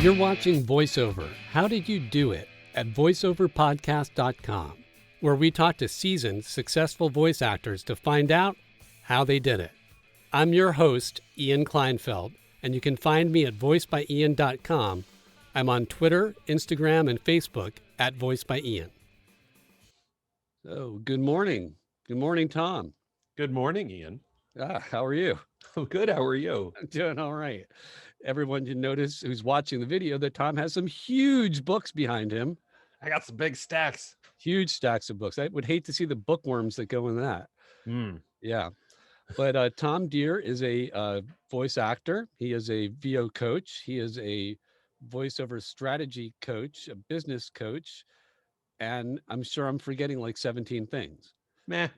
You're watching Voiceover. How did you do it? At voiceoverpodcast.com, where we talk to seasoned, successful voice actors to find out how they did it. I'm your host, Ian Kleinfeld, and you can find me at voicebyian.com. I'm on Twitter, Instagram, and Facebook at voicebyian. So, good morning. Good morning, Tom. Good morning, Ian. How are you? I'm good. How are you? I'm doing all right. Everyone you notice who's watching the video that Tom has some huge books behind him. I got some big stacks. Huge stacks of books. I would hate to see the bookworms that go in that. Yeah. But Tom Dheere is a voice actor. He is a VO coach. He is a voiceover strategy coach, a business coach. And I'm sure I'm forgetting like 17 things. Meh.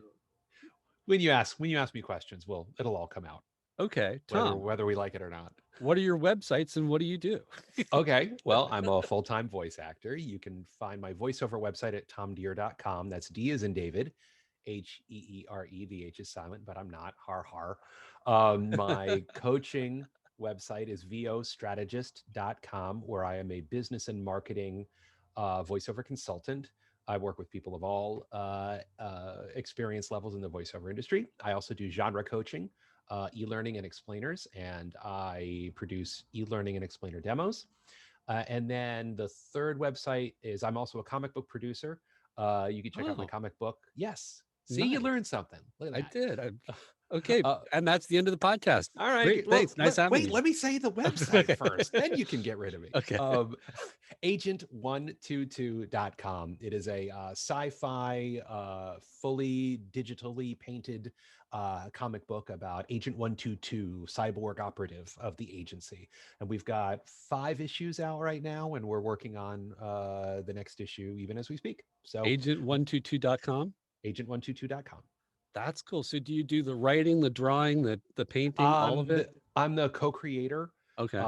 When you ask me questions, it'll all come out. Okay, Tom, whether we like it or not. What are your websites and what do you do? Okay. Well, I'm a full-time voice actor. You can find my voiceover website at tomdeere.com. That's D as in David, Heere. The H is silent, but I'm not. Har har. My coaching website is vostrategist.com, where I am a business and marketing voiceover consultant. I work with people of all experience levels in the voiceover industry. I also do genre coaching, e-learning and explainers, and I produce e-learning and explainer demos. And then the third website is I'm also a comic book producer. You can check out my comic book. Yes. See, Nice. You learned something. Look at that. I did. Okay. And that's the end of the podcast. All right. Great. Thanks. Nice having you. Wait, let me say the website first. Then you can get rid of me. Okay. Agent122.com. It is a sci-fi, fully digitally painted comic book about Agent 122, cyborg operative of the agency. And we've got 5 issues out right now, and we're working on the next issue even as we speak. So Agent122.com? Agent122.com. That's cool. So do you do the writing, the drawing, the painting, all of it? I'm the co-creator. Okay.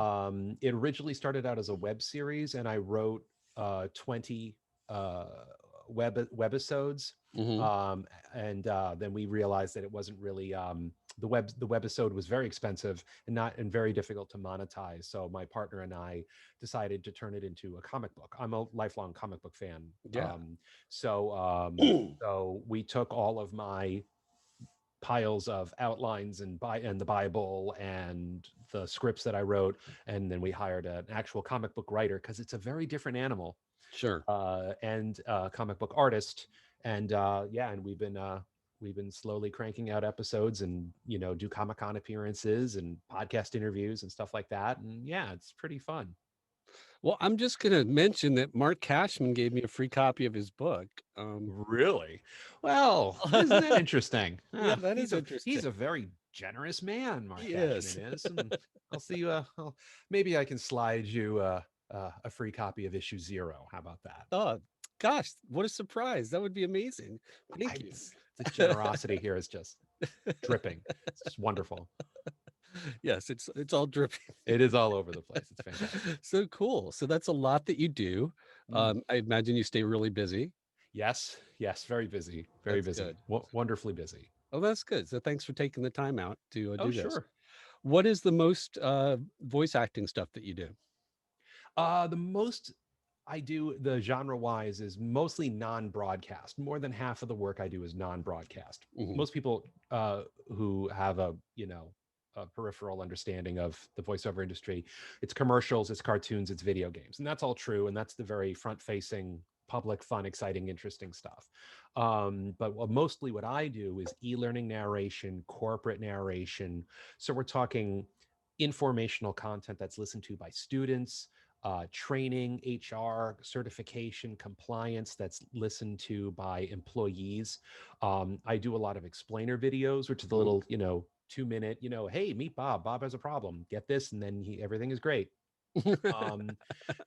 It originally started out as a web series, and I wrote 20 webisodes. And then we realized that it wasn't really the webisode was very expensive and very difficult to monetize. So my partner and I decided to turn it into a comic book. I'm a lifelong comic book fan. Yeah. So we took all of my piles of outlines and the Bible and the scripts that I wrote, and then we hired an actual comic book writer, because it's a very different animal. Sure. And comic book artist, and and we've been slowly cranking out episodes, and do Comic-Con appearances and podcast interviews and stuff like that, and yeah, it's pretty fun. Well, I'm just going to mention that Mark Cashman gave me a free copy of his book. Really? Well, isn't that interesting? Yeah, that is interesting. He's a very generous man, Mark Cashman is. And I'll see you. Maybe I can slide you a free copy of issue 0. How about that? Oh, gosh, what a surprise. That would be amazing. Thank you. The generosity here is just dripping. It's just wonderful. Yes, it's all dripping. It is all over the place. It's fantastic. So cool. So that's a lot that you do. I imagine you stay really busy. Yes, very busy. Very busy. Wonderfully busy. Oh, that's good. So thanks for taking the time out to do this. Sure. What is the most voice acting stuff that you do? The most I do, the genre-wise, is mostly non-broadcast. More than half of the work I do is non-broadcast. Most people who have a peripheral understanding of the voiceover industry, it's commercials, it's cartoons, it's video games, and that's all true, and that's the very front-facing, public, fun, exciting, interesting stuff. But mostly what I do is e-learning narration, corporate narration. So we're talking informational content that's listened to by students, training, HR, certification, compliance that's listened to by employees. I do a lot of explainer videos, which is the little, 2-minute, hey, meet Bob. Bob has a problem. Get this, and then everything is great.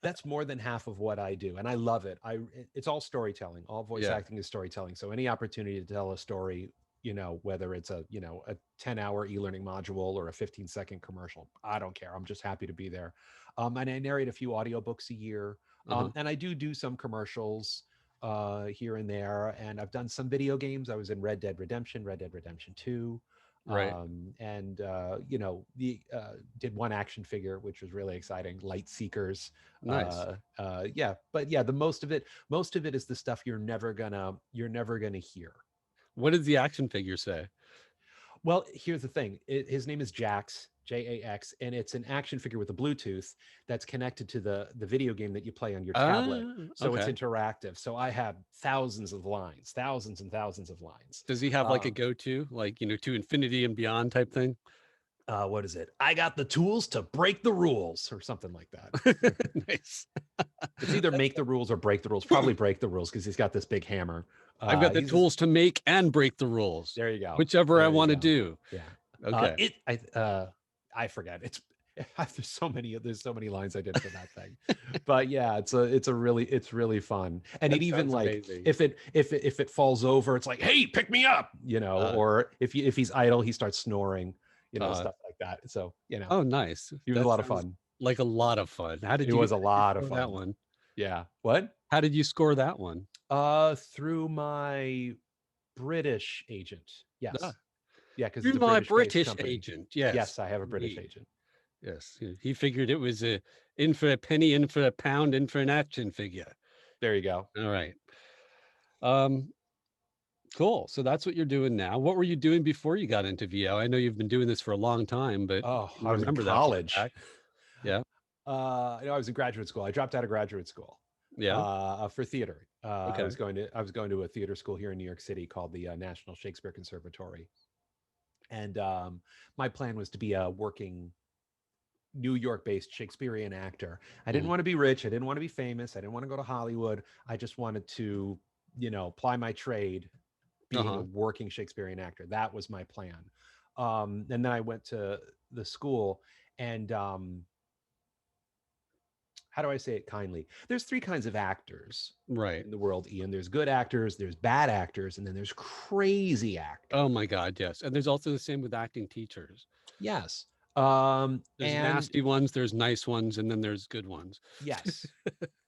That's more than half of what I do, and I love it. It's all storytelling. All voice acting is storytelling. So any opportunity to tell a story, whether it's a 10-hour e-learning module or a 15-second commercial, I don't care. I'm just happy to be there. And I narrate a few audiobooks a year, and I do some commercials here and there, and I've done some video games. I was in Red Dead Redemption 2. Right. And you know, the did one action figure, which was really exciting, Light Seekers. Nice. Yeah, but yeah, the most of it is the stuff you're never gonna hear. What did the action figure say? Well, here's the thing. His name is Jax, Jax, and it's an action figure with a Bluetooth that's connected to the video game that you play on your tablet. So it's Okay. interactive. So I have thousands of lines, thousands and thousands of lines. Does he have like a Um, go-to, like, to infinity and beyond type thing? what is it? I got the tools to break the rules, or something like that. Nice. It's either make the rules or break the rules. Probably break the rules because he's got this big hammer. I've got the He's just, tools to make and break the rules, there you go. whichever I There you want to go. do. Yeah. Okay. I forget. It's there's so many lines I did for that thing. But yeah, it's really fun. And it That even sounds like amazing. if it falls over, it's like, "Hey, pick me up," you know, Uh, or if he's idle, he starts snoring, you know, uh, stuff like that. So, you know, oh, nice. he was a That lot of sounds fun. like a lot of fun. It was a How did you lot of score that fun. one? Yeah. What? How did you score that one? Through my British agent. Ah, Yes. Yeah, because it's you're a my British-based British company. agent. Yes, Yes, I have a British indeed. agent. Yes, he figured it was a in for a penny, in for a pound, in for an action figure. There you go. All right. Um, cool. So that's what you're doing now. What were you doing before you got into VO? I know you've been doing this for a long time, but Oh, you I was in remember that far college. back. Yeah. You know, I was in graduate school. I dropped out of graduate school Yeah. for theater. Okay. I was going to a theater school here in New York City called the National Shakespeare Conservatory, and my plan was to be a working New York-based Shakespearean actor. I didn't Mm. want to be rich. I didn't want to be famous. I didn't want to go to Hollywood. I just wanted to, you know, ply my trade, being a Uh-huh. working Shakespearean actor. That was my plan. And then I went to the school, and how do I say it kindly? There's three kinds of actors Right. in the world, Ian. There's good actors, there's bad actors, and then there's crazy Oh actors. my God, yes. And there's also the same with acting teachers. Yes. There's And nasty ones, there's nice ones, and then there's good ones. yes,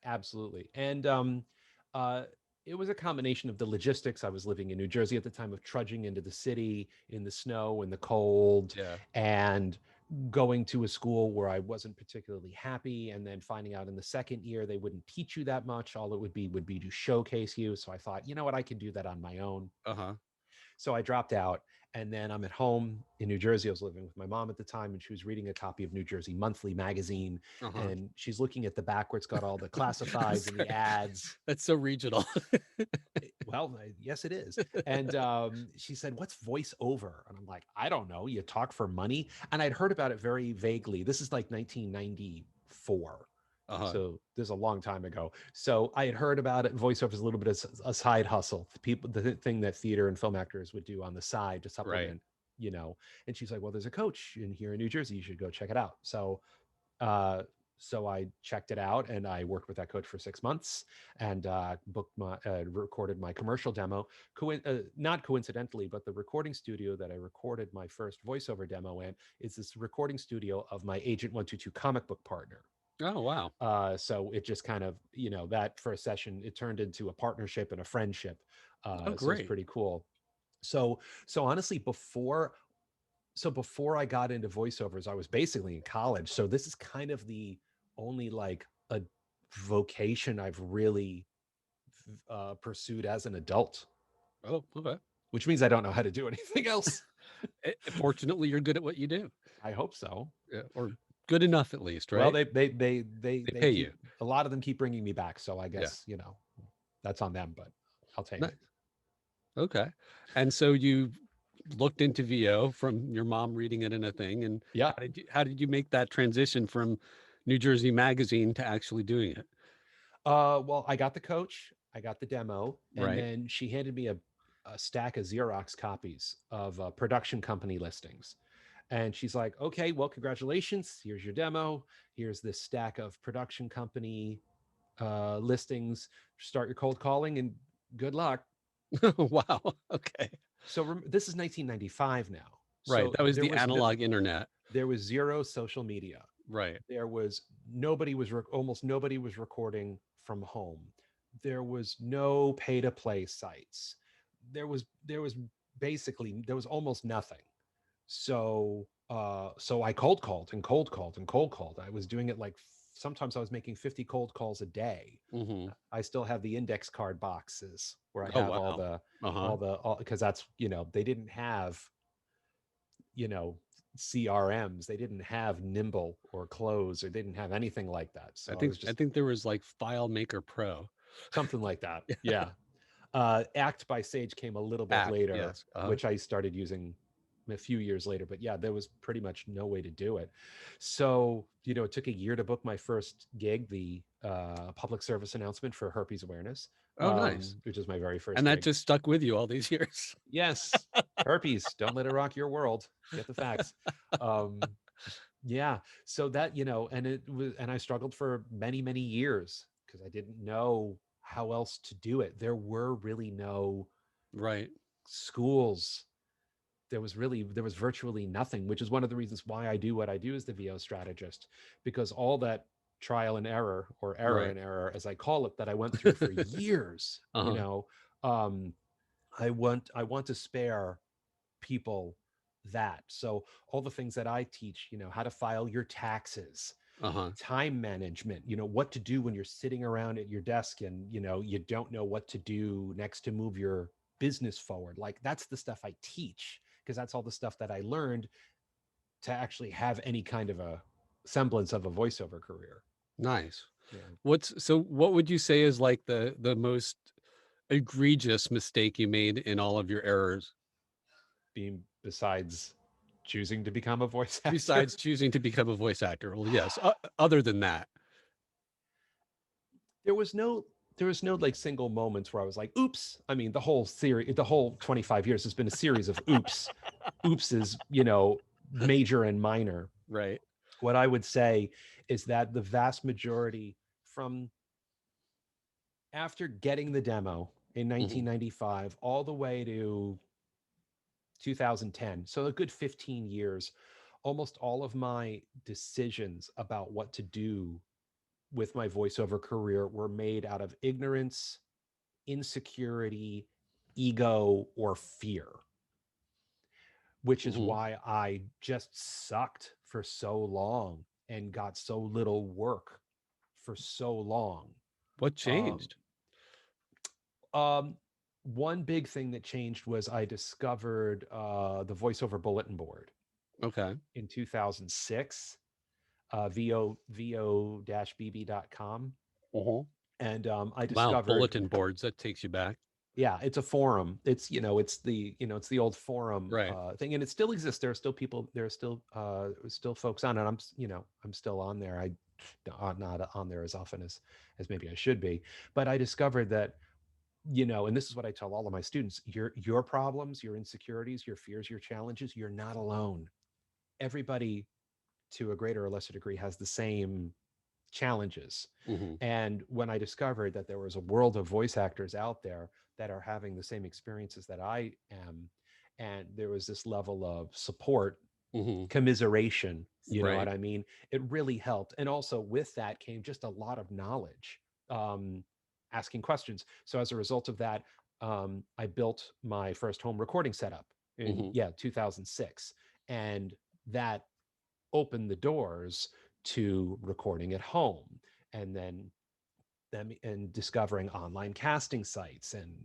absolutely. And uh, it was a combination of the logistics. I was living in New Jersey at the time, of trudging into the city in the snow and the cold, Yeah. and going to a school where I wasn't particularly happy, and then finding out in the second year they wouldn't teach you that much. All it would be to showcase you. So I thought, you know what, I can do that on my own. Uh-huh. So I dropped out, and then I'm at home in New Jersey. I was living with my mom at the time, and she was reading a copy of New Jersey Monthly magazine, Uh-huh. and she's looking at the back where it's got all the classifieds and the Sorry. ads. That's so regional. Well, yes, it is. And she said, "What's voiceover?" And I'm like, "I don't know. You talk for money." And I'd heard about it very vaguely. This is like 1994. Uh-huh. So this is a long time ago. So I had heard about it. Voiceover is a little bit of a side hustle. The thing that theater and film actors would do on the side to Right. supplement, you know. And she's like, "Well, there's a coach in here in New Jersey. You should go check it out." Uh, so I checked it out, and I worked with that coach for 6 months, and recorded my commercial demo. Not coincidentally, but the recording studio that I recorded my first voiceover demo in is this recording studio of my Agent 122 comic book partner. Oh, wow. So it just kind of, you know, that first session, it turned into a partnership and a friendship. Oh, So it's great. pretty cool. So, so honestly, before I got into voiceovers, I was basically in college. So this is kind of the only like a vocation I've really pursued as an adult, Oh, okay. which means I don't know how to do anything else. Fortunately, you're good at what you do. I hope so. Yeah, or good enough at least, Well, right? They they pay keep, you. a lot of them keep bringing me back. So I Yeah. guess, you know, that's on them, but I'll take Nice. it. Okay. And so you looked into VO from your mom reading it in a thing, and Yeah. how did you make that transition from New Jersey Magazine to actually doing it? Well, I got the coach, I got the demo, and Right. then she handed me a stack of Xerox copies of production company listings. And she's like, "Okay, well, congratulations. Here's your demo. Here's this stack of production company listings. Start your cold calling, and good luck." Wow. Okay. So this is 1995 now. Right. So That was the analog internet. there was zero social media. Right. There was almost nobody was recording from home. There was no pay to play sites. There was almost nothing. So I cold called and cold called and cold called. I was doing it like sometimes I was making 50 cold calls a day. Mm-hmm. I still have the index card boxes where I Oh have wow. Uh-huh. all because that's, they didn't have, you know, CRMs. They didn't have Nimble or Close, or they didn't have anything like that. I So I think was I just think there was like FileMaker Pro. something like that. Yeah. Act by Sage came a little bit Act, later, yes. which I started using a few years later. But yeah, there was pretty much no way to do it. So, it took a year to book my first gig, the public service announcement for herpes awareness, Oh, nice. which is my very first And that gig. just stuck with you all these years. Yes, herpes, don't let it rock your world. Get the facts. Um, yeah. So that, and it was, and I struggled for many, many years because I didn't know how else to do it. There were really no Right. schools. There was virtually nothing, which is one of the reasons why I do what I do as the VO strategist, because all that trial and error, or error Right. and error, as I call it, that I went through for years, Uh-huh. um, I want to spare people that. So all the things that I teach, how to file your taxes, Uh-huh. time management, what to do when you're sitting around at your desk and, you don't know what to do next to move your business forward. Like that's the stuff I teach, because that's all the stuff that I learned to actually have any kind of a semblance of a voiceover career. Nice. Yeah. What would you say is like the most egregious mistake you made in all of your errors Being besides choosing to become a voice actor. besides choosing to become a voice actor? Well, yes. Other than that. there was no there was no like single moments where I was like, oops. I mean, the whole 25 years has been a series of oops. Oops is, major and minor. Right. What I would say is that the vast majority, from after getting the demo in Hmm. 1995 all the way to 2010, so a good 15 years, almost all of my decisions about what to do with my voiceover career were made out of ignorance, insecurity, ego, or fear, which is Hmm. why I just sucked for so long and got so little work for so long. What Um, changed? um, One big thing that changed was I discovered the voiceover bulletin board Okay. in 2006, vo-bb.com. And I Wow, discovered, bulletin boards, that takes you back. yeah, it's a forum. It's the old forum Right. thing, and it still exists. There are still people, there are still folks on it. I'm still on there. Not on there as often as maybe I should be, but I discovered that, and this is what I tell all of my students: your problems, your insecurities, your fears, your challenges, you're not alone. Everybody, to a greater or lesser degree, has the same challenges. Hmm. And when I discovered that there was a world of voice actors out there that are having the same experiences that I am, and there was this level of support, Hmm. commiseration, you know what Right. I mean? It really helped. And also with that came just a lot of knowledge, um, asking questions. So as a result of that, I built my first home recording setup in, Hmm. 2006. And that opened the doors to recording at home, and then them and discovering online casting sites, and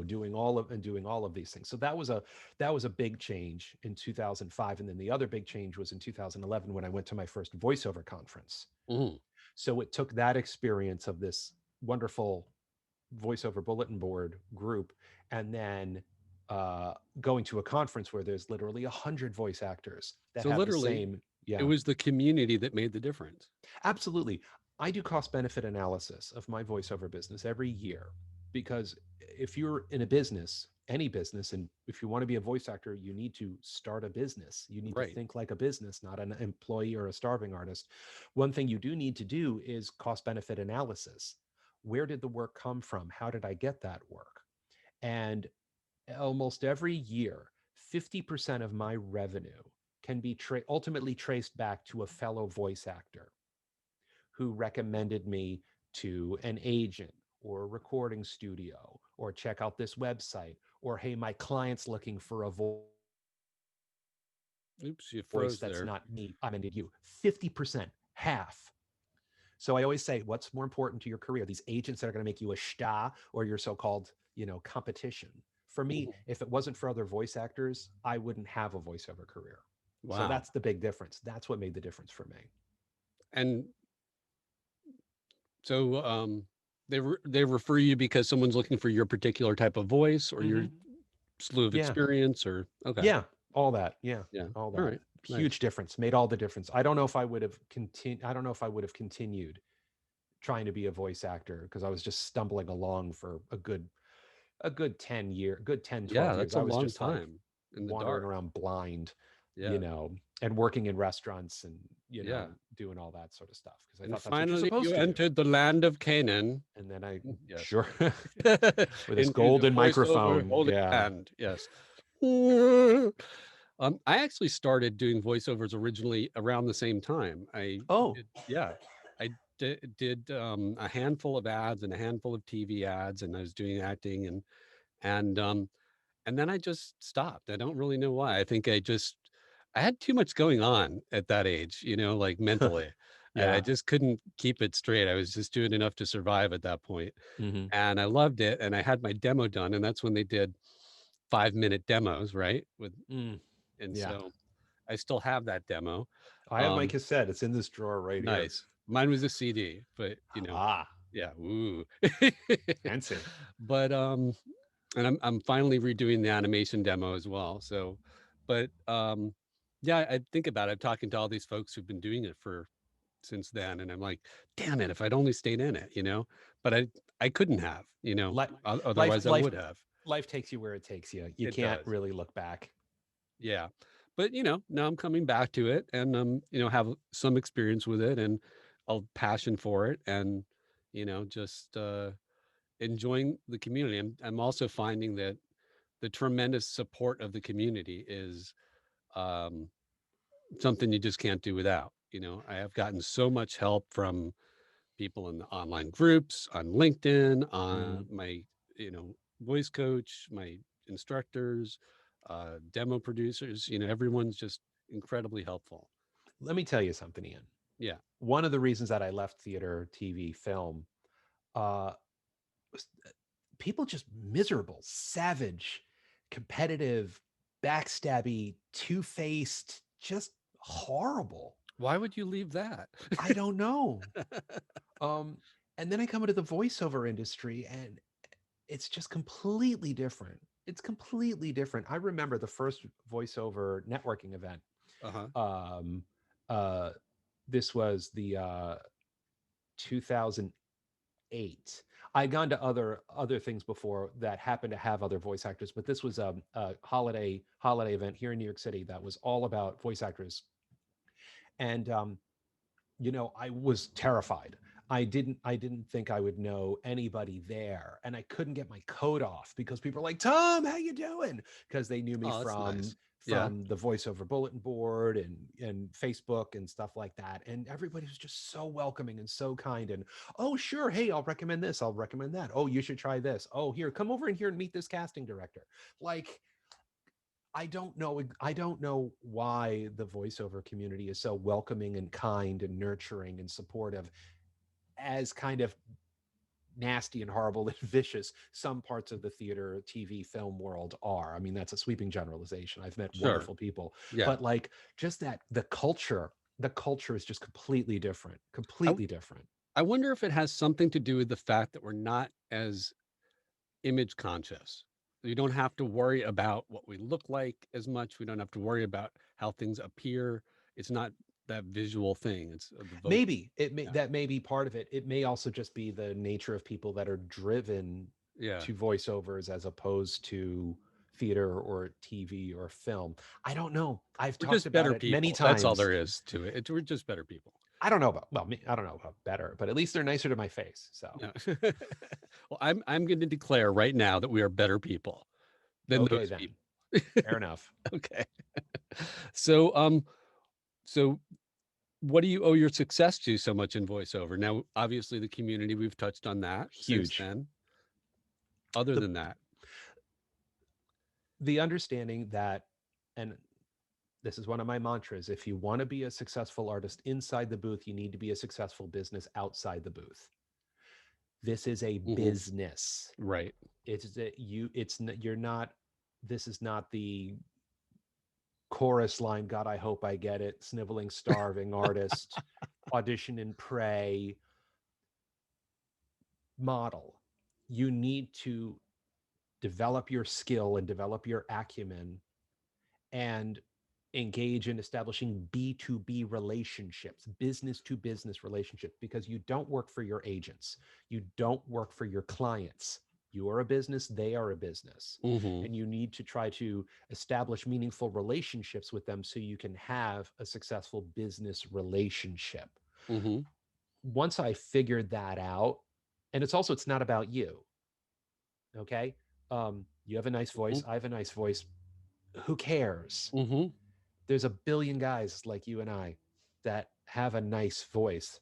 doing all of these things. So that was a big change in 2005. And then the other big change was in 2011 when I went to my first voiceover conference. Hmm. So it took that experience of this wonderful voiceover bulletin board group, and then going to a conference where there's literally 100 voice actors that So have the literally, same. it Yeah. was the community that made the difference. Absolutely. I do cost benefit analysis of my voiceover business every year, because if you're in a business, any business, and if you want to be a voice actor, you need to start a business. You need to Right. think like a business, not an employee or a starving artist. One thing you do need to do is cost benefit analysis. Where did the work come from? How did I get that work? And almost every year, 50% of my revenue can be ultimately traced back to a fellow voice actor who recommended me to an agent or a recording studio, or check out this website, or hey, my client's looking for a voice actor. Oops, you Voice froze that's there. not me, I'm into you. 50%, half. So I always say, what's more important to your career? These agents that are going to make you a star or your so-called, competition. For me, Mhm. if it wasn't for other voice actors, I wouldn't have a voiceover career. So Wow. that's the big difference. That's what made the difference for me. And so they refer you because someone's looking for your particular type of voice or your Hmm. slew of Yeah. experience or okay. Yeah. All that. Yeah. Yeah. All All that. right. Nice. Huge difference. Made all the difference. I don't know if I would have continued. I don't know if I would have continued trying to be a voice actor because I was just stumbling along for a good 10, Yeah, 12 years. that's a I was long just like time in the wandering dark. around blind, Yeah. and working in restaurants and, Yeah. doing all that sort of stuff because I And thought that's what you're finally you supposed to do. entered the land of Canaan. And then I, Yes. sure, with this Into the golden voiceover microphone. holy Yeah. land. Yes. I actually started doing voiceovers originally around the same time. Oh, Yeah, I did a handful of ads and a handful of TV ads, and I was doing acting and um, and then I just stopped. I don't really know why. I think I had too much going on at that age, like mentally, and I yeah. just couldn't keep it straight. I was just doing enough to survive at that point, Hmm. and I loved it. And I had my demo done, and that's when they did 5-minute demos, right? Mm, And yeah. so I still have that demo. I have my Um, cassette. It's in this drawer right here. nice. Mine was a CD, but Ah, yeah, ooh. fancy. But and I'm finally redoing the animation demo as well. So, but yeah, I think about it, talking to all these folks who've been doing it for since then, and I'm like, damn it, if I'd only stayed in it, But I couldn't have, Life, life, otherwise I life, would have. life takes you where it takes you. You It can't does. really look back. Yeah. But now I'm coming back to it and have some experience with it and a passion for it and just enjoying the community. I'm also finding that the tremendous support of the community is um something you just can't do without. I have gotten so much help from people in the online groups, on LinkedIn, on Hmm. my, voice coach, my instructors, demo producers, everyone's just incredibly helpful. Let me tell you something, Ian. Yeah. One of the reasons that I left theater, TV, film, uh, was people just miserable, savage, competitive, backstabby, two-faced, just horrible. Why would you leave that? I don't know. Um, and then I come into the voiceover industry and it's just completely different. It's completely different. I remember the first voiceover networking event. Uh-huh. Um, uh, this was the 2008. I'd gone to other things before that happened to have other voice actors, but this was a holiday event here in New York City that was all about voice actors. And I was terrified. I didn't think I would know anybody there, and I couldn't get my coat off because people were like, "Tom, how you doing?" Because they knew me Oh, that's from nice. Yeah. the voiceover bulletin board and Facebook and stuff like that. And everybody was just so welcoming and so kind. And oh, sure, hey, I'll recommend this. I'll recommend that. Oh, you should try this. Oh, here, come over in here and meet this casting director. Like, I don't know why the voiceover community is so welcoming and kind and nurturing and supportive, as kind of nasty and horrible and vicious some parts of the theater, TV, film world are. I mean, that's a sweeping generalization. I've met Sure. wonderful people, Yeah. but like, just that the culture is just completely different, I completely different. I wonder if it has something to do with the fact that we're not as image conscious. You don't have to worry about what we look like as much. We don't have to worry about how things appear. It's not that visual thing. It's the vocal. Maybe Yeah. that may be part of it. It may also just be the nature of people that are driven Yeah. to voiceovers as opposed to theater or TV or film. I don't know. I've We're talked just about better it many people. That's all times. there is to it. We're just better people. I don't know about, well, I don't know about better, but at least they're nicer to my face. So, Yeah. Well, I'm going to declare right now that we are better people than okay those then. people. Fair enough. Okay. So so what do you owe your success to so much in voiceover? Now, obviously the community, we've touched on that since Huge. then. Other The than that, the understanding that, and This is one of my mantras. If you want to be a successful artist inside the booth, you need to be a successful business outside the booth. This is a Mm-hmm. business. Right. It's that you. You're not. This is not the chorus line. God, I hope I get it. Sniveling, starving artist, audition and pray model. You need to develop your skill and develop your acumen and engage in establishing B2B relationships, business to business relationships, because you don't work for your agents. You don't work for your clients. You are a business, they are a business. Mm-hmm. And you need to try to establish meaningful relationships with them so you can have a successful business relationship. Mm-hmm. Once I figured that out, and it's not about you, okay? You have a nice voice, I have a nice voice. Who cares? Mm-hmm. There's a billion guys like you and I that have a nice voice,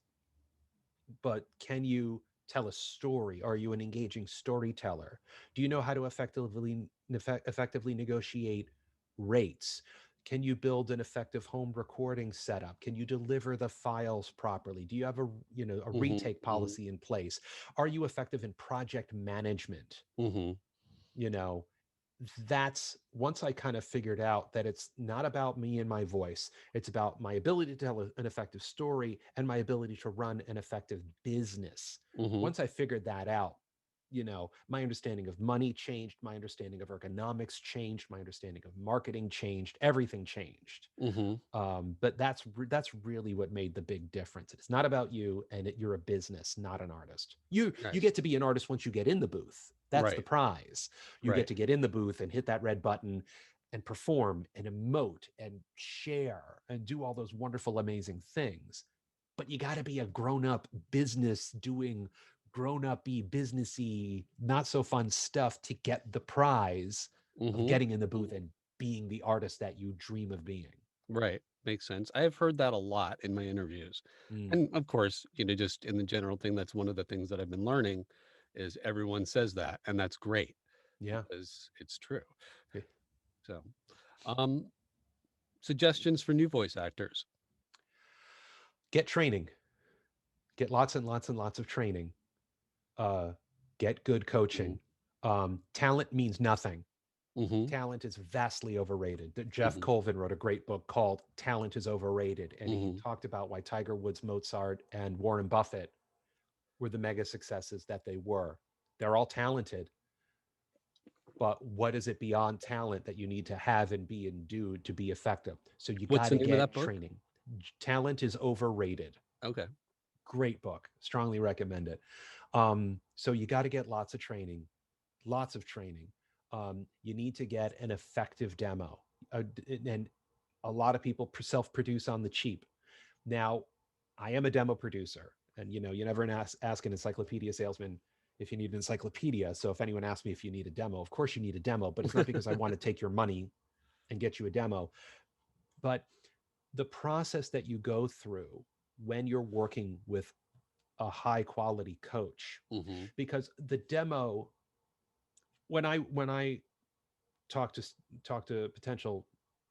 but can you tell a story? Are you an engaging storyteller? Do you know how to effectively negotiate rates? Can you build an effective home recording setup? Can you deliver the files properly? Do you have a Mm-hmm. retake Mm-hmm. policy in place? Are you effective in project management? Mm-hmm. You know, that's once I kind of figured out that it's not about me and my voice, it's about my ability to tell an effective story and my ability to run an effective business. Mm-hmm. Once I figured that out, my understanding of money changed, my understanding of ergonomics changed, my understanding of marketing changed, everything changed. Mm-hmm. But that's really what made the big difference. It's not about you, and you're a business, not an artist. You Nice. get to be an artist once you get in the booth. That's the Right. prize. You get Right. to get in the booth and hit that red button and perform and emote and share and do all those wonderful, amazing things. But you got to be a grown up business doing grown up y, businessy, not so fun stuff to get the prize of Mm-hmm. getting in the booth and being the artist that you dream of being. Right. Makes sense. I have heard that a lot in my interviews. Mm, And of course, just in the general thing, that's one of the things that I've been learning is everyone says that, and that's great yeah. because it's true. Eh, So, um, suggestions for new voice actors. Get training. Get lots and lots and lots of training. Uh, get good Mm-hmm. coaching. Talent means nothing. Mm-hmm. Talent is vastly overrated. Jeff Mm-hmm. Colvin wrote a great book called Talent is Overrated. And he Mm-hmm. talked about why Tiger Woods, Mozart, and Warren Buffett were the mega successes that they were. They're all talented, but what is it beyond talent that you need to have and be and do to be effective? So you What's got the to name of that get book? training. Talent is overrated. Okay. Great book. Strongly recommend it. So you got to get lots of training, lots of training. You need to get an effective demo. And a lot of people self produce on the cheap. Now, I am a demo producer, and you never ask an encyclopedia salesman if you need an encyclopedia. So if anyone asks me if you need a demo, of course you need a demo, but it's not because I want to take your money and get you a demo. But the process that you go through when you're working with a high quality coach, Mm-hmm. because the demo, when I talk to potential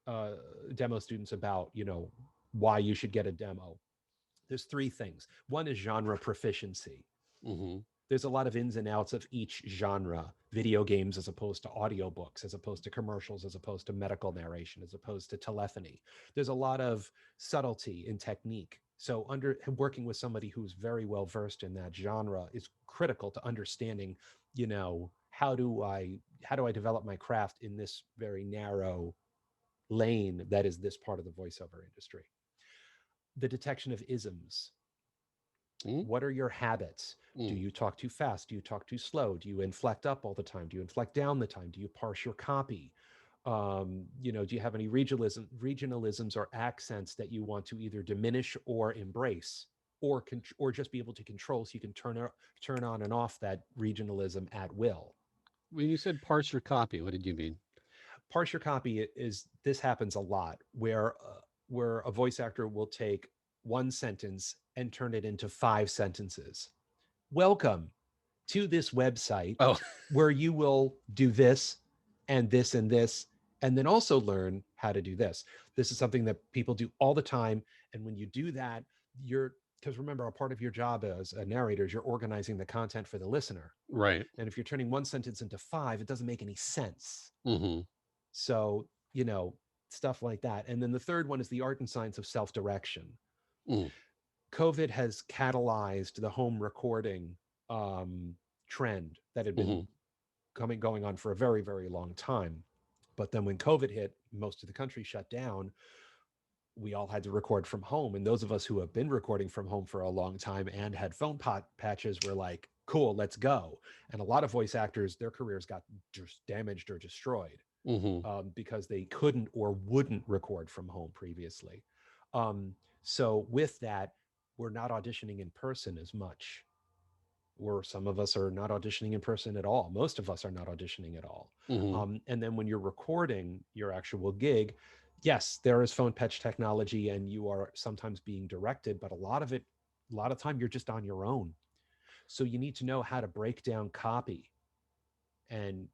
uh, demo students about why you should get a demo, there's three things. One is genre proficiency. Mm-hmm. There's a lot of ins and outs of each genre: video games as opposed to audiobooks, as opposed to commercials, as opposed to medical narration, as opposed to telephony. There's a lot of subtlety in technique. So under working with somebody who's very well versed in that genre is critical to understanding, how do I develop my craft in this very narrow lane that is this part of the voiceover industry. The detection of isms. Mm-hmm. What are your habits? Do Mm-hmm. you talk too fast? Do you talk too slow? Do you inflect up all the time? Do you inflect down the time? Do you parse your copy? Do you have any regionalisms or accents that you want to either diminish or embrace, or just be able to control so you can turn on and off that regionalism at will? When you said parse your copy, what did you mean? Parse your copy is this happens a lot where a voice actor will take one sentence and turn it into five sentences. Welcome to this website Oh, where you will do this and this and this, and then also learn how to do this. This is something that people do all the time. And when you do that, you're, because remember, a part of your job as a narrator is you're organizing the content for the listener. Right. And if you're turning one sentence into five, it doesn't make any sense. Mm-hmm. So, stuff like that. And then the third one is the art and science of self direction. Mm. COVID has catalyzed the home recording um, trend that had Mm-hmm. been going on for a very, very long time. But then when COVID hit, most of the country shut down. We all had to record from home. And those of us who have been recording from home for a long time and had phone patches were like, cool, let's go. And a lot of voice actors, their careers got just damaged or destroyed Mm-hmm. because they couldn't or wouldn't record from home previously. So with that, we're not auditioning in person as much, or some of us are not auditioning in person at all. Most of us are not auditioning at all. Mm-hmm. And then when you're recording your actual gig, yes, there is phone patch technology and you are sometimes being directed, but a lot of time you're just on your own. So you need to know how to break down copy and,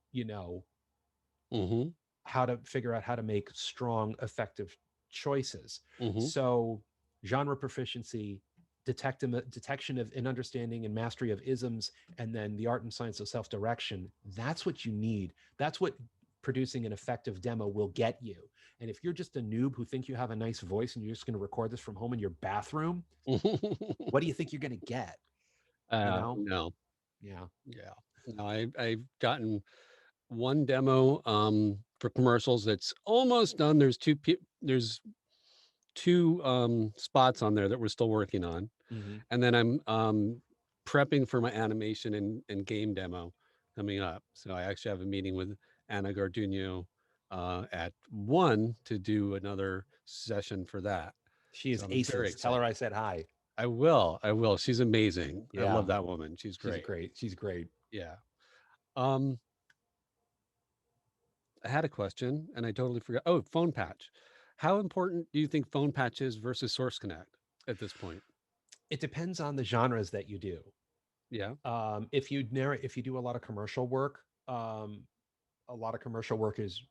Mm-hmm. how to figure out how to make strong, effective choices. Mm-hmm. So, genre proficiency, detection of and understanding and mastery of isms, and then the art and science of self direction. That's what you need. That's what producing an effective demo will get you. And if you're just a noob who think you have a nice voice and you're just going to record this from home in your bathroom, what do you think you're going to get? You know? No. Yeah. Yeah. No, I've gotten one demo for commercials that's almost done. There's two spots on there that we're still working on. Mm-hmm. And then I'm prepping for my animation and game demo coming up. So I actually have a meeting with Anna Garduno at 1 to do another session for that. She So is I'm very aces. Tell her excited. I said hi. I will. I will. She's amazing. I Yeah. love that woman. She's She's great. great. She's great. Yeah. Um, I had a question and I totally forgot. Oh, phone patch. How important do you think phone patch is versus Source Connect at this point? It depends on the genres that you do. Yeah. If you do a lot of commercial work, a lot of commercial work is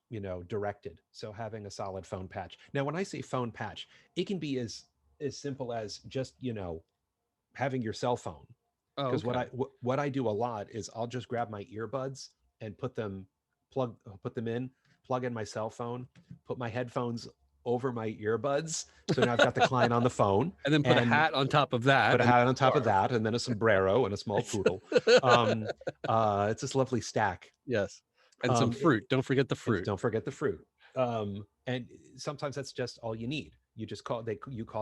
directed. So having a solid phone patch. Now, when I say phone patch, it can be as simple as just having your cell phone. Oh, Because okay. what I do a lot is I'll just grab my earbuds and put them in, plug in my cell phone, put my headphones over my earbuds. So now I've got the client on the phone And then put a and hat on top of that put a and hat a on top of scarf. that, and then a sombrero and a small poodle. Um, it's this lovely stack. Yes. And some Um, fruit. Don't forget the and fruit. don't forget the fruit. And sometimes that's just all you need. You call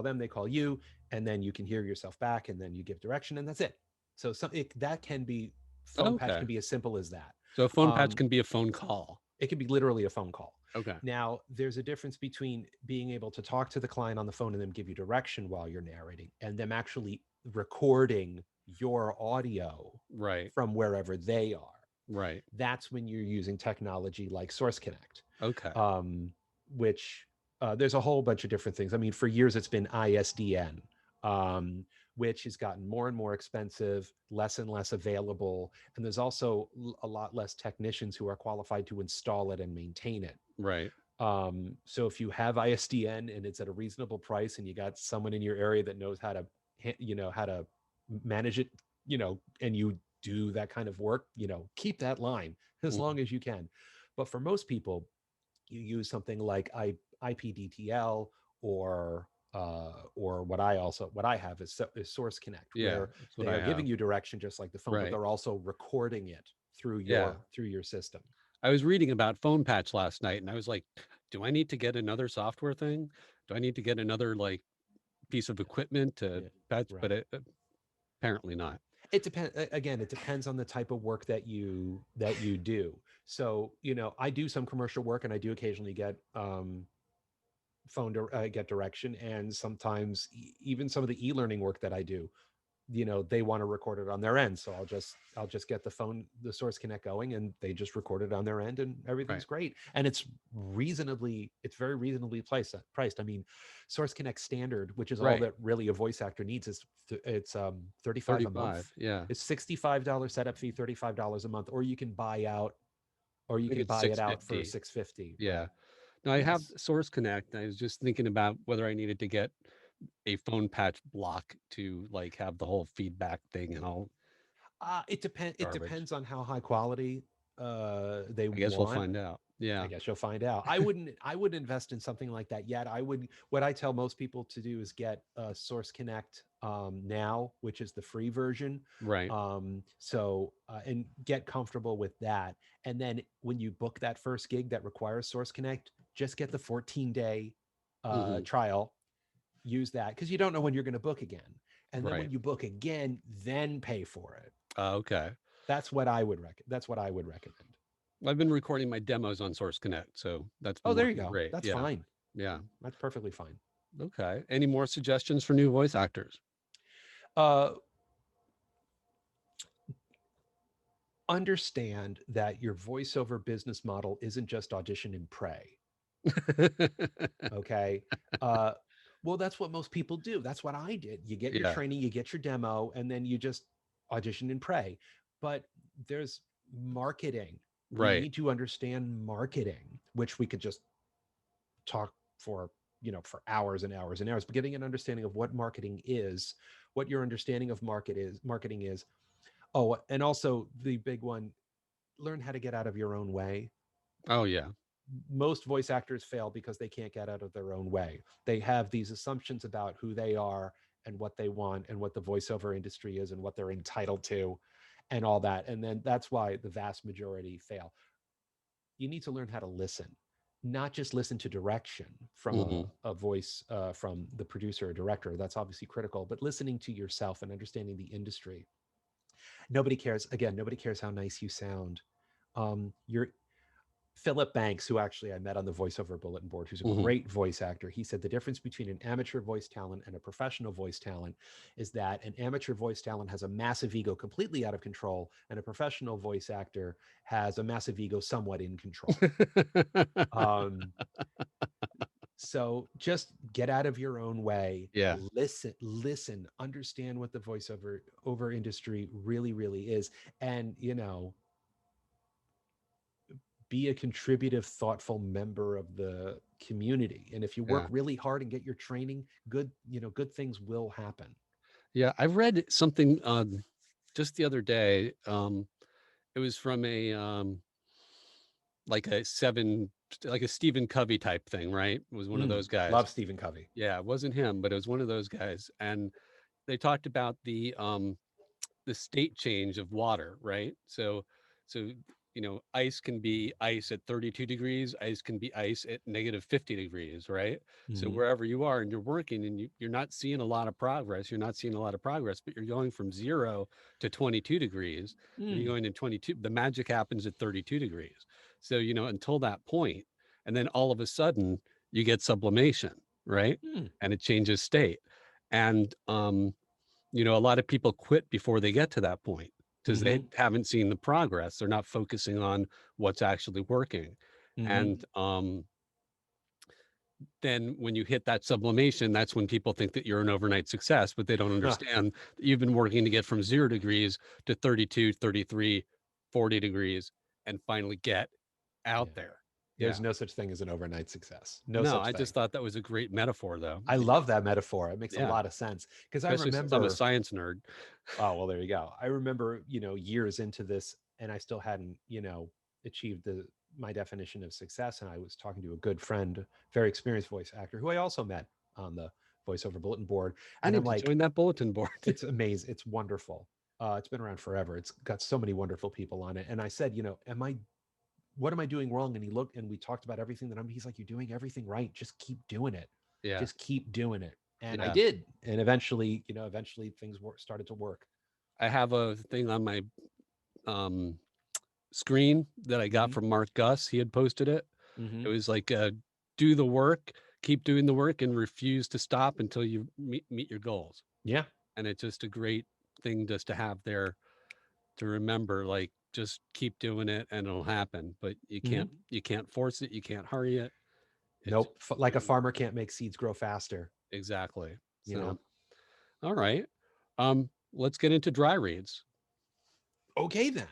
them, they call you, and then you can hear yourself back, and then you give direction, and that's it. So that can be phone patch Okay. can be as simple as that. So a phone patch Um, can be a phone call. it can be literally a phone call. Okay. Now, there's a difference between being able to talk to the client on the phone and them give you direction while you're narrating, and them actually recording your audio Right. from wherever they are. Right. That's when you're using technology like Source Connect, Okay. which there's a whole bunch of different things. I mean, for years it's been ISDN, um, which has gotten more and more expensive, less and less available. And there's also a lot less technicians who are qualified to install it and maintain it. Right. So if you have ISDN and it's at a reasonable price and you got someone in your area that knows how to, how to manage it, and you do that kind of work, keep that line as Mhm. long as you can. But for most people, you use something like IPDTL or what I have is Source Connect, Yeah. where That's what they I are have. giving you direction just like the phone, but Right. they're also recording it Yeah. through your system. I was reading about phone patch last night and I was like, do I need to get another software thing? Do I need to get another like piece of equipment to Yeah, patch? right. But apparently not. It depends. Again, it depends on the type of work that you do. So I do some commercial work, and I do occasionally get direction, and sometimes even some of the e-learning work that I do, they want to record it on their end. So I'll just get the Source Connect going, and they just record it on their end, and Right. everything's great. And it's very reasonably priced. I mean, Source Connect standard, which is all Right. that really a voice actor needs, it's 35 a month. 35. Yeah. It's $65 setup fee, $35 a month, or you can buy out, or I you think can it's buy it out for 650. 650. Yeah. Right. Now I have Yes. Source Connect. I was just thinking about whether I needed to get a phone patch block to like have the whole feedback thing and all It garbage. depends on how high quality they I guess we'll want. find out. I Yeah. guess you'll find out. I wouldn't invest in something like that yet. What I tell most people to do is get Source Connect now, which is the free version. Right. And get comfortable with that. And then when you book that first gig that requires Source Connect, just get the 14-day Hmm. trial. Use that because you don't know when you're going to book again. And then when Right. you book again, then pay for it. Okay. That's what I would recommend. I've been recording my demos on Source Connect, so that's Oh, been there you working go. great. That's Yeah. fine. Yeah. That's perfectly fine. Okay. Any more suggestions for new voice actors? Uh, Understand that your voiceover business model isn't just audition and pray. Okay. Uh, well, that's what most people do. That's what I did. You get your Yeah. training, you get your demo, and then you just audition and pray. But there's marketing. You Right. need to understand marketing, which we could just talk for, for hours and hours and hours. But getting an understanding of what marketing is, what your understanding of marketing is. Oh, and also the big one, learn how to get out of your own way. Oh yeah. Most voice actors fail because they can't get out of their own way. They have these assumptions about who they are and what they want and what the voiceover industry is and what they're entitled to and all that. And then that's why the vast majority fail. You need to learn how to listen, not just listen to direction from Hmm. a voice from the producer or director. That's obviously critical, but listening to yourself and understanding the industry. Nobody cares. Again, nobody cares how nice you sound. You're Philip Banks, who actually I met on the voiceover bulletin board, who's a Hmm. great voice actor. He said the difference between an amateur voice talent and a professional voice talent is that an amateur voice talent has a massive ego completely out of control, and a professional voice actor has a massive ego somewhat in control. Um, so just get out of your own way, Yeah. listen, understand what the voiceover over industry really is, and be a contributive, thoughtful member of the community. And if you work Yeah. really hard and get your training, good things will happen. Yeah. I read something just the other day. It was from a like a seven, like a Stephen Covey type thing, right? It was one of those guys. Love Stephen Covey. Yeah, it wasn't him, but it was one of those guys. And they talked about the state change of water, right? So ice can be ice at 32 degrees, ice can be ice at negative 50 degrees, right? So Mm-hmm. wherever you are and you're working and you're not seeing a lot of progress, but you're going from 0 to 22 degrees, and you're Mm, going to 22, the magic happens at 32 degrees. So, until that point, and then all of a sudden you get sublimation, right? mm, And it changes state. And a lot of people quit before they get to that point because they mm-hmm, haven't seen the progress. They're not focusing on what's actually working. mm-hmm. And then when you hit that sublimation, that's when people think that you're an overnight success, but they don't understand that you've been working to get from 0 degrees to 32, 33, 40 degrees and finally get out Yeah. there. Yeah. There's no such thing as an overnight success. No No, such I thing. just thought that was a great metaphor, though. I love that metaphor. It makes a Yeah. lot of sense because I Especially since I'm a remember, science nerd. oh, well, there you go. I remember, years into this and I still hadn't, achieved my definition of success. And I was talking to a good friend, very experienced voice actor who I also met on the voiceover bulletin board. I And I'm need to like, join that bulletin board. it's amazing. It's wonderful. It's been around forever. It's got so many wonderful people on it. And I said, what am I doing wrong? And he looked and we talked about everything he's like, you're doing everything right. Just keep doing it. Yeah. Just keep doing it. And I Yeah. did. And eventually, things started to work. I have a thing on my um, screen that I got Mm-hmm. from Mark Gus. He had posted it. Mm-hmm. It was like, do the work, keep doing the work, and refuse to stop until you meet your goals. Yeah. And it's just a great thing just to have there to remember, like, just keep doing it and it'll happen. But Mm-hmm. you can't force it. You can't hurry it. It just, Nope. Like a farmer can't make seeds grow faster, exactly. you know? So, all right. Let's get into dry reads. Okay, then.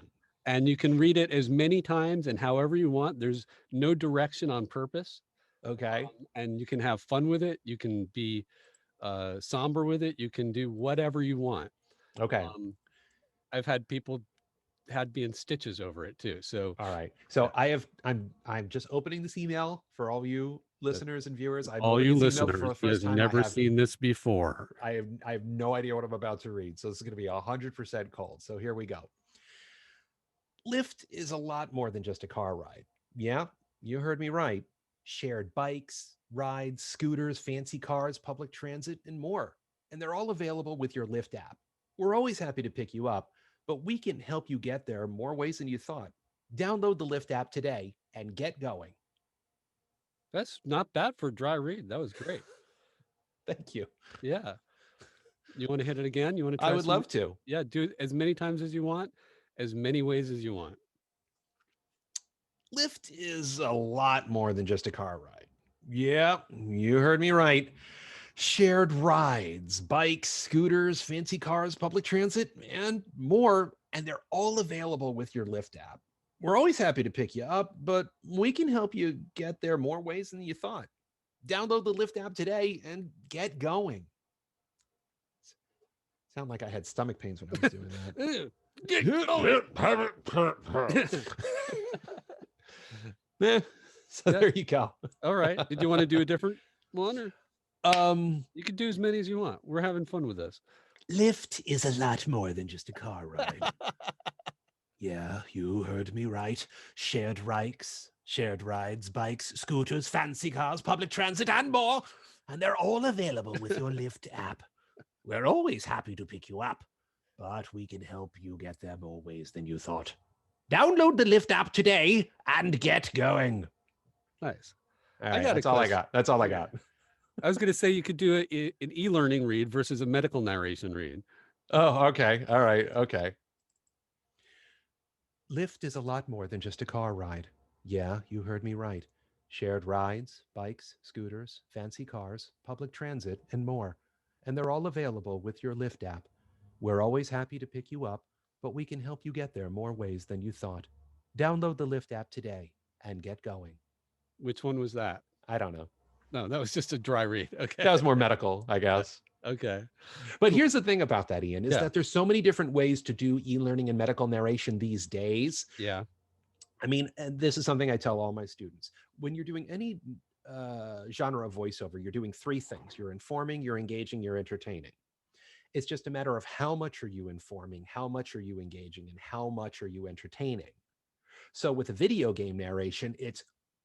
And you can read it as many times and however you want. There's no direction on purpose. Okay. and you can have fun with it. You can be somber with it. You can do whatever you want. Okay. Um, I've had people had me in stitches over it too. So All right. yeah, So I'm just opening this email for all you that listeners and viewers. I'm all opening you this email for listeners, the he first has time. never seen this before. I have no idea what I'm about to read. So this is going to be 100% cold. So here we go. Lyft is a lot more than just a car ride. Yeah, you heard me right. Shared bikes, rides, scooters, fancy cars, public transit, and more. And they're all available with your Lyft app. We're always happy to pick you up, but we can help you get there more ways than you thought. Download the Lyft app today and get going. That's not bad for a dry read. That was great. Thank you. Yeah. You want to hit it again? You want to I try would some? love to. Yeah, do it as many times as you want, as many ways as you want. Lyft is a lot more than just a car ride. Yeah, you heard me right. Shared rides, bikes, scooters, fancy cars, public transit, and more. And they're all available with your Lyft app. We're always happy to pick you up, but we can help you get there more ways than you thought. Download the Lyft app today and get going. Sound like I had stomach pains when I was doing Get going. that. Eh, so Yeah. there you go. All right. Did you want to do a different one, or Um, you could do as many as you want? We're having fun with this. Lyft is a lot more than just a car ride. Yeah, you heard me right. Shared rides, bikes, scooters, fancy cars, public transit, and more. And they're all available with your Lyft app. We're always happy to pick you up, but we can help you get there more ways than you thought. Download the Lyft app today and get going. Nice. All I right, got a that's all I question. got. That's all I Yeah. got. I was going to say you could do an e-learning read versus a medical narration read. Oh, okay. All right. Okay. Lyft is a lot more than just a car ride. Yeah, you heard me right. Shared rides, bikes, scooters, fancy cars, public transit, and more. And they're all available with your Lyft app. We're always happy to pick you up, but we can help you get there more ways than you thought. Download the Lyft app today and get going. Which one was that? I don't know. No, that was just a dry read. Okay. That was more medical, I guess. Okay. But Cool. here's the thing about that, Ian, is Yeah. that there's so many different ways to do e-learning and medical narration these days. Yeah. I mean, and this is something I tell all my students. When you're doing any genre of voiceover, you're doing three things. You're informing, you're engaging, you're entertaining. It's just a matter of how much are you informing, how much are you engaging, and how much are you entertaining. So with a video game narration, it's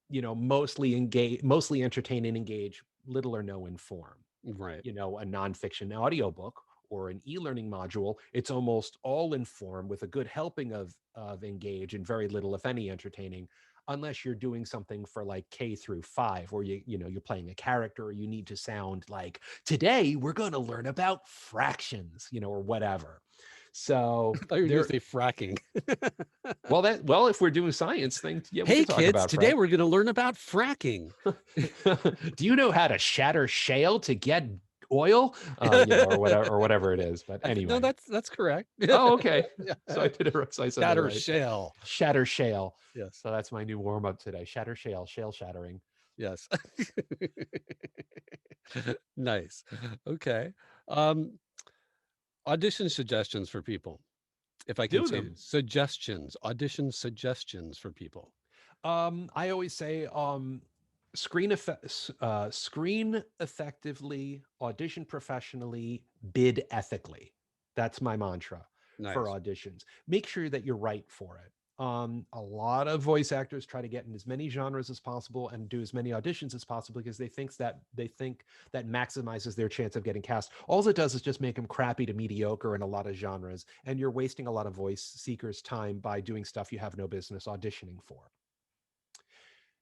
mostly engage, mostly entertain and engage, little or no inform. Right. A nonfiction audiobook or an e-learning module, it's almost all inform with a good helping of engage and very little, if any, entertaining, unless you're doing something for like K through 5, or you're playing a character, or you need to sound like, today we're going to learn about fractions, or whatever. So I thought you were going to say fracking. well, if we're doing science things, yeah, we Hey can talk kids, about today frac. we're going to learn about fracking. Do you know how to shatter shale to get oil? Or whatever it is. But anyway. No, that's correct. Oh, okay. So I did it right. So I said it Shatter right. shell. Shatter shale. Yes. So that's my new warm up today. Shatter shale, shale shattering. Yes. Nice. Okay. Um, audition suggestions for people. If I can Do say them. suggestions, audition suggestions for people. I always say screen effectively, audition professionally, bid ethically. That's my mantra for Nice. auditions. Make sure that you're right for it. A lot of voice actors try to get in as many genres as possible and do as many auditions as possible because they think that maximizes their chance of getting cast. All it does is just make them crappy to mediocre in a lot of genres, and you're wasting a lot of voice seekers' time by doing stuff you have no business auditioning for.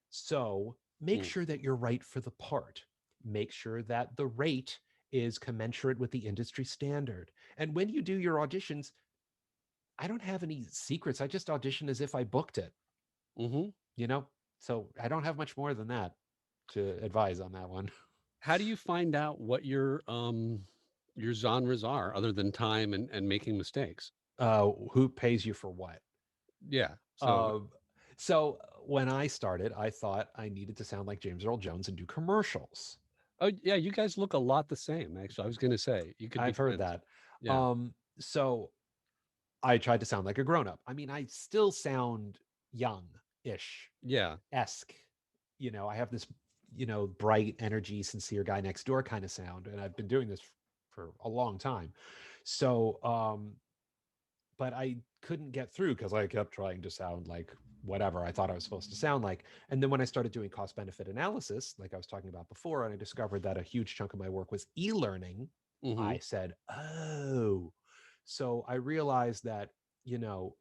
So make Mm. sure that you're right for the part. Make sure that the rate is commensurate with the industry standard. And when you do your auditions, I don't have any secrets. I just audition as if I booked it, Mm-hmm. So I don't have much more than that to advise on that one. How do you find out what your genres are other than time and making mistakes? Who pays you for what? Yeah. So Uh, so when I started, I thought I needed to sound like James Earl Jones and do commercials. Oh, yeah, you guys look a lot the same, actually. I was gonna say, you could be I've heard twins. that. Yeah. So I tried to sound like a grown up. I mean, I still sound young-ish, Yeah. esque. I have this, bright energy, sincere guy next door kind of sound, and I've been doing this for a long time. So, but I couldn't get through because I kept trying to sound like whatever I thought I was supposed to sound like. And then when I started doing cost benefit analysis, like I was talking about before, and I discovered that a huge chunk of my work was e-learning, Mhm. I said, oh. So I realized that, you know,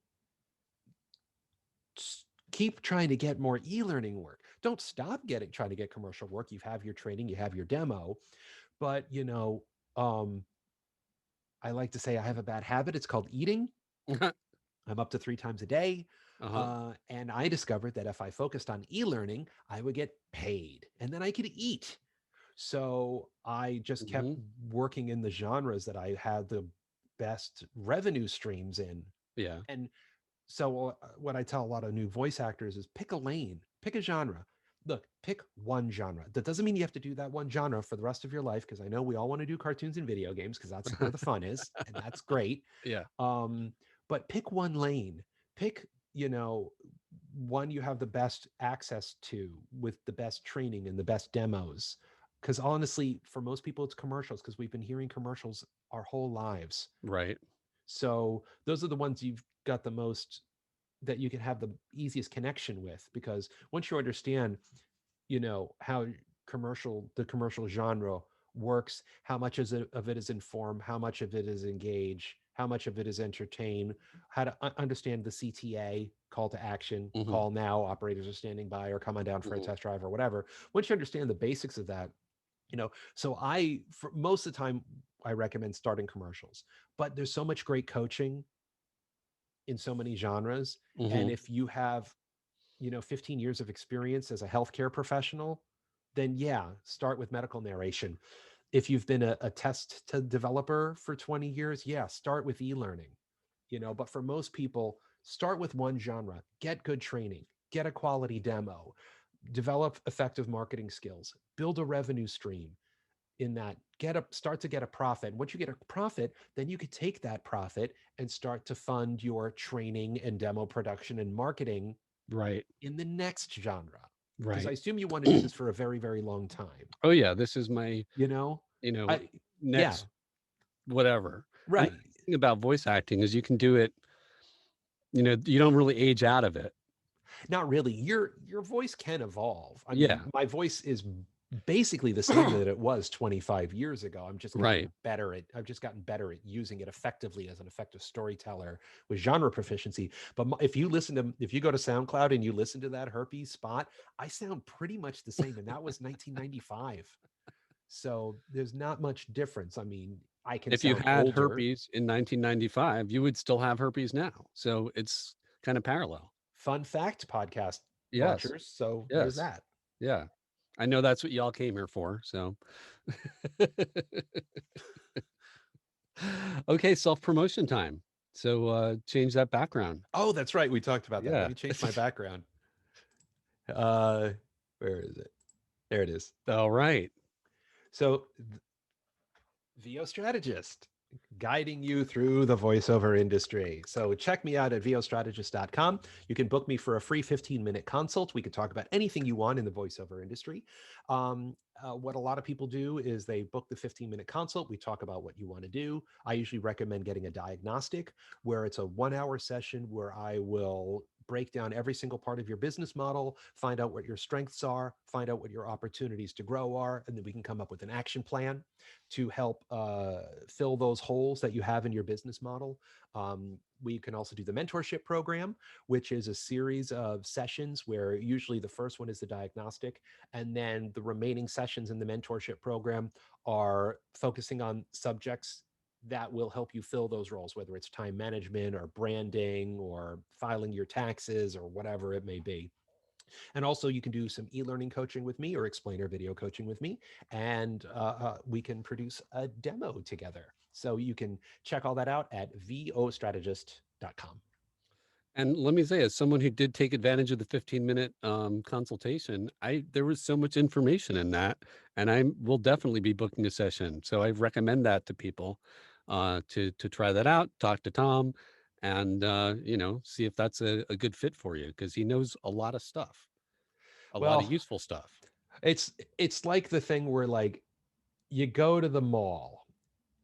keep trying to get more e-learning work. Don't stop trying to get commercial work. You have your training, you have your demo, but um, I like to say I have a bad habit. It's called eating. I'm up to 3 times a day. Uh-huh. And I discovered that if I focused on e learning, I would get paid and then I could eat. So I just kept Mhm. working in the genres that I had the best revenue streams in. Yeah. And so what I tell a lot of new voice actors is pick a lane, pick a genre. Look, pick one genre. That doesn't mean you have to do that one genre for the rest of your life, because I know we all want to do cartoons and video games because that's where the fun is, and that's great. Yeah. Um, but pick one lane. Pick, one you have the best access to with the best training and the best demos. Because honestly, for most people, it's commercials because we've been hearing commercials our whole lives. Right. So those are the ones you've got the most, that you can have the easiest connection with, because once you understand, how the commercial genre works, how much of it is inform, how much of it is engage, how much of it is entertain, how to understand the CTA, call to action, Mhm. call now, operators are standing by, or come on down for a Mhm. test drive or whatever. Once you understand the basics of that, so for most of the time, I recommend starting commercials. But there's so much great coaching in so many genres. And Mhm. if you have, 15 years of experience as a healthcare professional, then yeah, start with medical narration. If you've been a test to developer for 20 years, yeah, start with e-learning. But for most people, start with one genre, get good training, get a quality demo, develop effective marketing skills, build a revenue stream in that, start to get a profit. Once you get a profit, then you could take that profit and start to fund your training and demo production and marketing Right. in the next genre. Because I Right. assume you want to do this for a very, very long time. Oh, yeah, this is my, You know, you know, I yeah, next whatever. And the right. thing about voice acting is you can do it, you don't really age out of it. Not really. Your voice can evolve. I mean, Yeah. my voice is basically the same that it was 25 years ago. Right. I've just gotten better at using it effectively as an effective storyteller with genre proficiency. But if you go to SoundCloud and you listen to that herpes spot, I sound pretty much the same. And that was 1995. So there's not much difference. I mean, I can If you sound had older. herpes in 1995, you would still have herpes now. So it's kind of parallel. Fun fact, podcast Yes. watchers. So there's Yes. that. Yeah. I know that's what y'all came here for. So, okay, self promotion time. So, change that background. Oh, that's right. We talked about that. Let Yeah. me change my background. Uh, where is it? There it is. All right. So, VO strategist, guiding you through the voiceover industry. So check me out at vostrategist.com. You can book me for a free 15-minute consult. We could talk about anything you want in the voiceover industry. What a lot of people do is they book the 15-minute consult. We talk about what you want to do. I usually recommend getting a diagnostic, where it's a 1 hour session where I will break down every single part of your business model, find out what your strengths are, find out what your opportunities to grow are, and then we can come up with an action plan to help fill those holes that you have in your business model. We can also do the mentorship program, which is a series of sessions where usually the first one is the diagnostic, and then the remaining sessions in the mentorship program are focusing on subjects that will help you fill those roles, whether it's time management or branding or filing your taxes or whatever it may be. And also, you can do some e-learning coaching with me or explainer video coaching with me, and we can produce a demo together. So you can check all that out at vostrategist.com. And let me say, as someone who did take advantage of the 15-minute consultation, there was so much information in that, and I will definitely be booking a session. So I recommend that to people to try that out, talk to Tom, and see if that's a good fit for you, because he knows a lot of stuff, a lot of Well, useful stuff. it's like the thing where like you go to the mall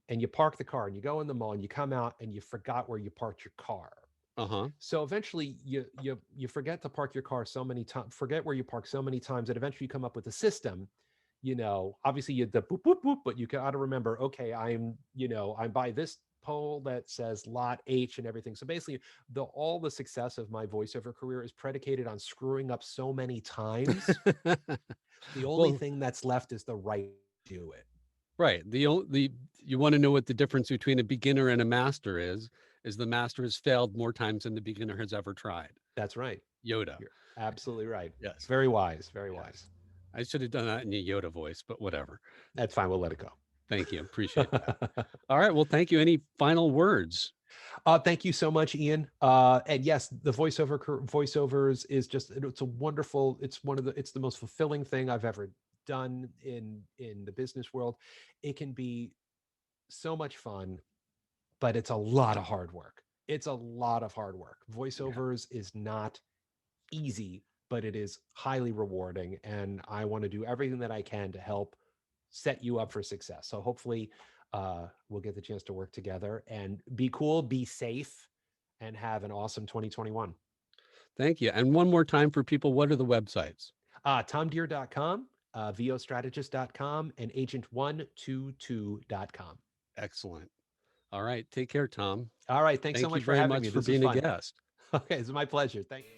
and you park the car and you go in the mall and you come out and you forgot where you parked your car. Uh-huh. So eventually you forget to park your car so many times, forget where you park so many times that eventually you come up with a system. Obviously you the boop boop boop, but you got to remember, okay, I'm by this pole that says lot H and everything. So basically, all the success of my voiceover career is predicated on screwing up so many times. The only Well, thing that's left is the right to do it. right. You want to know what the difference between a beginner and a master is the master has failed more times than the beginner has ever tried. That's right. Yoda. You're absolutely right. Yes. Very wise. Very Yes. wise. I should have done that in a Yoda voice, but whatever. That's fine. We'll let it go. Thank you. Appreciate that. All right. Well, thank you. Any final words? Thank you so much, Ian. And yes, the voiceovers is just, it's a wonderful, it's the most fulfilling thing I've ever done in the business world. It can be so much fun, but it's a lot of hard work. It's a lot of hard work. Yeah. Voiceovers is not easy, but it is highly rewarding. And I want to do everything that I can to help set you up for success. So hopefully we'll get the chance to work together and be cool, be safe, and have an awesome 2021. Thank you. And one more time for people, what are the websites? TomDeere.com, vostrategist.com, and agent122.com. Excellent. All right. Take care, Tom. All right. Thanks so Thank you much for very having much me. for This was being a fun. guest. Okay. It's my pleasure. Thank you.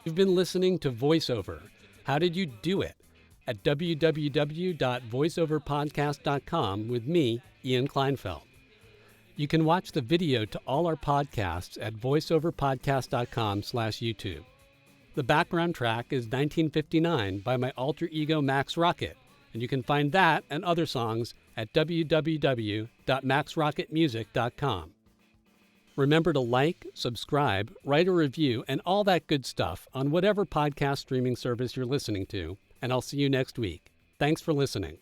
You've been listening to Voiceover. How did you do it? At www.voiceoverpodcast.com with me, Ian Kleinfeld. You can watch the video to all our podcasts at voiceoverpodcast.com/YouTube. The background track is 1959 by my alter ego Max Rocket, and you can find that and other songs at www.maxrocketmusic.com. Remember to like, subscribe, write a review, and all that good stuff on whatever podcast streaming service you're listening to, and I'll see you next week. Thanks for listening.